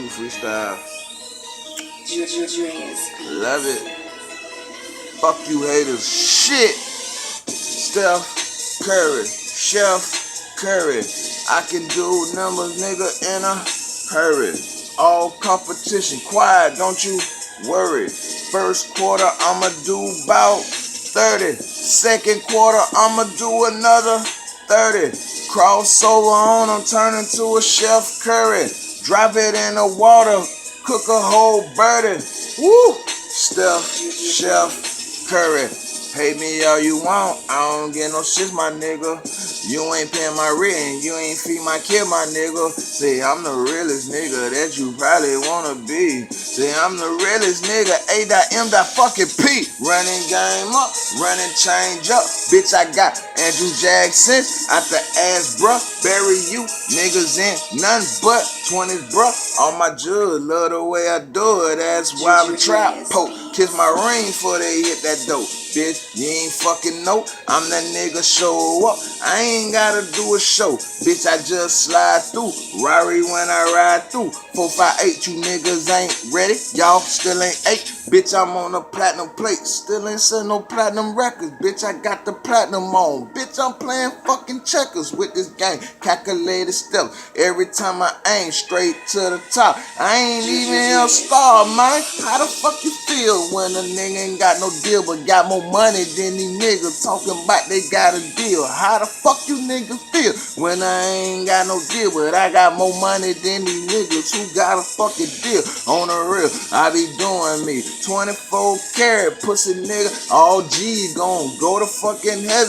freestyle. Dreams. Love it. Fuck you haters. Shit. Steph Curry. Chef Curry. I can do numbers, nigga, in a hurry. All competition. Quiet, don't you worry. First quarter, I'ma do about 30. Second quarter, I'ma do another 30. Crossover on, I'm turning to a Chef Curry. Drop it in the water, cook a whole birdie. Woo! Chef Curry. Pay me all you want, I don't get no shit, my nigga. You ain't paying my rent, you ain't feed my kid, my nigga. Say I'm the realest nigga that you probably wanna be. Say I'm the realest nigga, A.M.P. Running game up, running change up. Bitch, I got Andrew Jackson out the ass, bruh. Bury you niggas in none but 20s, bruh. On my judge, love the way I do it. That's why I trap poke. Kiss my ring before they hit that dope. Bitch, you ain't fucking know. I'm that nigga show up. I ain't gotta do a show. Bitch, I just slide through. Rari when I ride through. 458, you niggas ain't ready. Y'all still ain't 8. Bitch, I'm on a platinum plate. Still ain't selling no platinum records. Bitch, I got the platinum on. Bitch, I'm playing fucking checkers with this game. Calculated step. Every time I aim straight to the top. I ain't even a star, man. How the fuck you feel when a nigga ain't got no deal but got more money than these niggas talking about they got a deal? How the fuck you niggas feel when I ain't got no deal but I got more money than these niggas who got a fucking deal? On the real, I be doing me. 24 karat pussy nigga, all G gon' go to fucking heaven.